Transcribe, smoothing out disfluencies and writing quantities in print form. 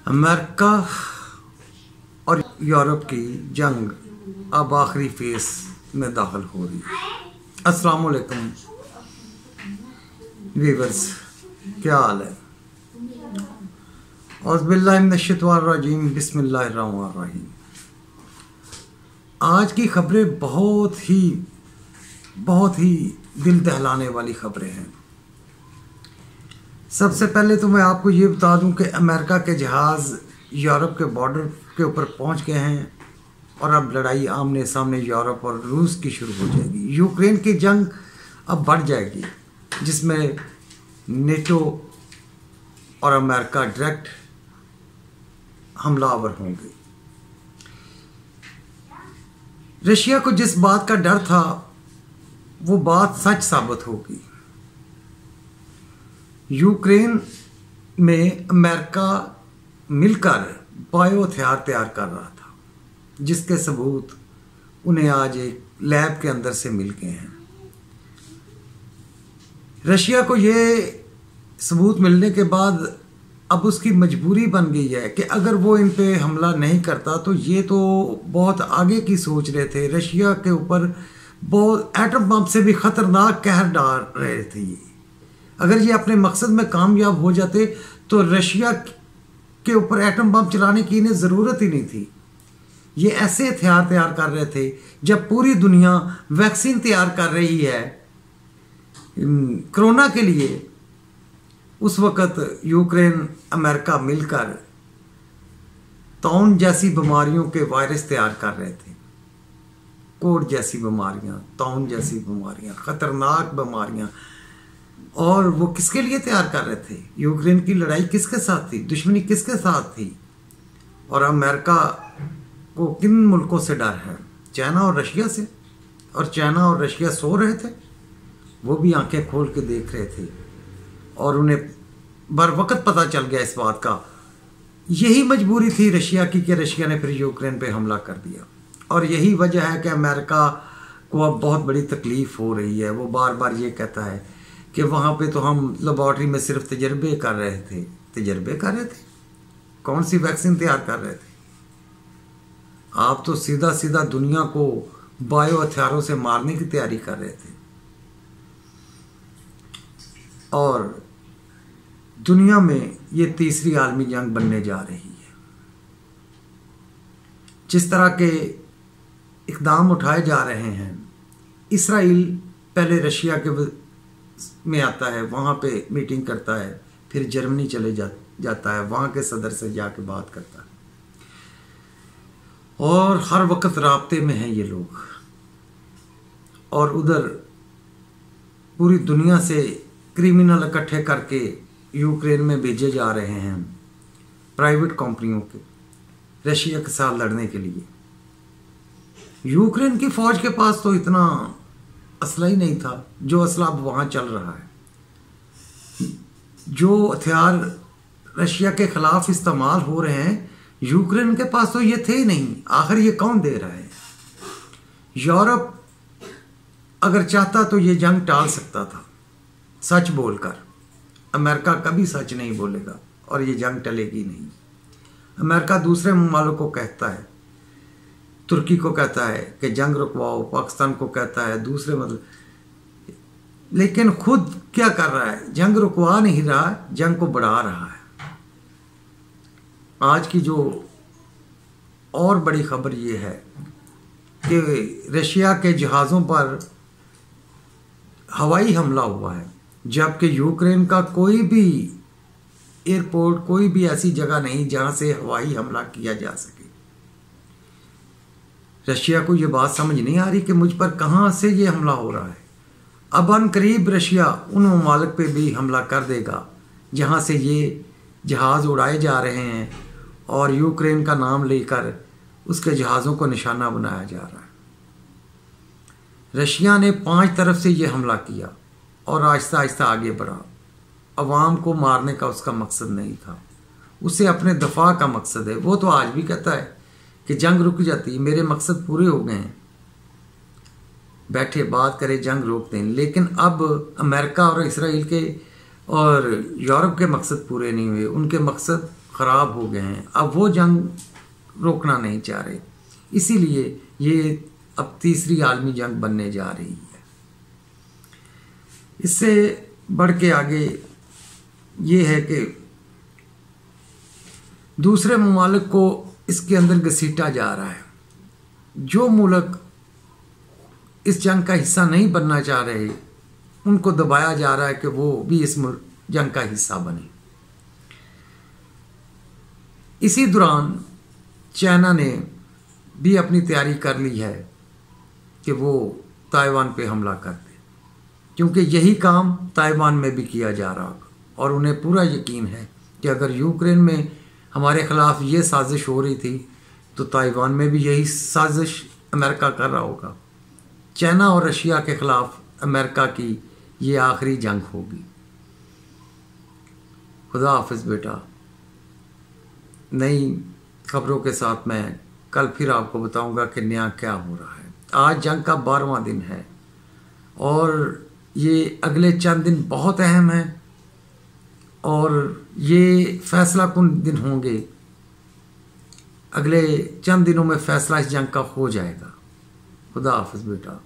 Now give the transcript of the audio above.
America और Europe की जंग अब आखिरी फेस में दाखिल हो रही है। अस्सलाम वालेकुम वीवर्स, क्या हाल है? औज़ुबिल्लाहि मिनश्शैतानिर्रजीम, बिस्मिल्लाहिर्रहमानिर्रहीम। आज की खबरें बहुत ही दिल दहलाने वाली खबरें हैं। सबसे पहले तो मैं आपको ये बता दूं कि अमेरिका के जहाज़ यूरोप के बॉर्डर के ऊपर पहुंच गए हैं और अब लड़ाई आमने सामने यूरोप और रूस की शुरू हो जाएगी। यूक्रेन की जंग अब बढ़ जाएगी, जिसमें नेटो और अमेरिका डायरेक्ट हमलावर होंगे। रशिया को जिस बात का डर था वो बात सच साबित होगी। यूक्रेन में अमेरिका मिलकर बायो हथियार तैयार कर रहा था, जिसके सबूत उन्हें आज एक लैब के अंदर से मिल गए हैं। रशिया को ये सबूत मिलने के बाद अब उसकी मजबूरी बन गई है कि अगर वो इन पे हमला नहीं करता तो ये तो बहुत आगे की सोच रहे थे। रशिया के ऊपर बहुत एटम बम से भी ख़तरनाक कहर डाल रहे थे ये। अगर ये अपने मकसद में कामयाब हो जाते तो रशिया के ऊपर एटम बम चलाने की इन्हें ज़रूरत ही नहीं थी। ये ऐसे हथियार तैयार कर रहे थे जब पूरी दुनिया वैक्सीन तैयार कर रही है कोरोना के लिए। उस वक़्त यूक्रेन अमेरिका मिलकर ताउन जैसी बीमारियों के वायरस तैयार कर रहे थे। कोड जैसी बीमारियां, ताउन जैसी बीमारियां, ख़तरनाक बीमारियां। और वो किसके लिए तैयार कर रहे थे? यूक्रेन की लड़ाई किसके साथ थी? दुश्मनी किसके साथ थी? और अमेरिका को किन मुल्कों से डर है? चाइना और रशिया से। और चाइना और रशिया सो रहे थे, वो भी आंखें खोल के देख रहे थे और उन्हें बर वक्त पता चल गया इस बात का। यही मजबूरी थी रशिया की कि रशिया ने फिर यूक्रेन पे हमला कर दिया। और यही वजह है कि अमेरिका को अब बहुत बड़ी तकलीफ़ हो रही है। वो बार बार ये कहता है कि वहाँ पे तो हम लेबॉर्ट्री में सिर्फ तजर्बे कर रहे थे। तजर्बे कर रहे थे? कौन सी वैक्सीन तैयार कर रहे थे? आप तो सीधा सीधा दुनिया को बायो हथियारों से मारने की तैयारी कर रहे थे। और दुनिया में ये तीसरी आलमी जंग बनने जा रही है। जिस तरह के इक़दाम उठाए जा रहे हैं, इसराइल पहले रशिया के में आता है, वहाँ पे मीटिंग करता है, फिर जर्मनी चले जाता है, वहाँ के सदर से जाके बात करता है। और हर वक्त राब्ते में हैं ये लोग। और उधर पूरी दुनिया से क्रिमिनल इकट्ठे करके यूक्रेन में भेजे जा रहे हैं प्राइवेट कंपनियों के, रशिया के साथ लड़ने के लिए। यूक्रेन की फौज के पास तो इतना असला ही नहीं था जो असला अब वहाँ चल रहा है। जो हथियार रशिया के खिलाफ इस्तेमाल हो रहे हैं, यूक्रेन के पास तो ये थे ही नहीं। आखिर ये कौन दे रहा है? यूरोप अगर चाहता तो ये जंग टाल सकता था सच बोलकर। अमेरिका कभी सच नहीं बोलेगा और ये जंग टलेगी नहीं। अमेरिका दूसरे ममालिक को कहता है, तुर्की को कहता है कि जंग रुकवाओ, पाकिस्तान को कहता है दूसरे लेकिन खुद क्या कर रहा है? जंग रुकवा नहीं रहा, जंग को बढ़ा रहा है। आज की जो और बड़ी खबर ये है कि रशिया के जहाज़ों पर हवाई हमला हुआ है, जबकि यूक्रेन का कोई भी एयरपोर्ट, कोई भी ऐसी जगह नहीं जहां से हवाई हमला किया जा सके। रशिया को ये बात समझ नहीं आ रही कि मुझ पर कहां से ये हमला हो रहा है। अब अनकरीब रशिया उन ममालिक पे भी हमला कर देगा जहां से ये जहाज़ उड़ाए जा रहे हैं और यूक्रेन का नाम लेकर उसके जहाज़ों को निशाना बनाया जा रहा है। रशिया ने 5 तरफ से ये हमला किया और आहिस्ता आहिस्ता आगे बढ़ा। अवाम को मारने का उसका मकसद नहीं था, उसे अपने दफा का मकसद है। वो तो आज भी कहता है कि जंग रुक जाती, मेरे मकसद पूरे हो गए हैं, बैठे बात करें, जंग रोक दें। लेकिन अब अमेरिका और इसराइल के और यूरोप के मकसद पूरे नहीं हुए। उनके मकसद ख़राब हो गए हैं, अब वो जंग रोकना नहीं चाह रहे, इसीलिए ये अब तीसरी आलमी जंग बनने जा रही है। इससे बढ़ के आगे ये है कि दूसरे ममालिक को इसके अंदर घसीटा जा रहा है। जो मुल्क इस जंग का हिस्सा नहीं बनना चाह रहे, उनको दबाया जा रहा है कि वो भी इस जंग का हिस्सा बने। इसी दौरान चाइना ने भी अपनी तैयारी कर ली है कि वो ताइवान पे हमला कर दे, क्योंकि यही काम ताइवान में भी किया जा रहा होगा और उन्हें पूरा यकीन है कि अगर यूक्रेन में हमारे ख़िलाफ़ ये साजिश हो रही थी तो ताइवान में भी यही साजिश अमेरिका कर रहा होगा। चाइना और रशिया के ख़िलाफ़ अमेरिका की ये आखिरी जंग होगी। खुदा हाफिज़ बेटा। नई खबरों के साथ मैं कल फिर आपको बताऊंगा कि नया क्या हो रहा है। आज जंग का 12वां दिन है और ये अगले चंद दिन बहुत अहम हैं और ये फैसला कुन दिन होंगे। अगले चंद दिनों में फैसला इस जंग का हो जाएगा। खुदा हाफिज़ बेटा।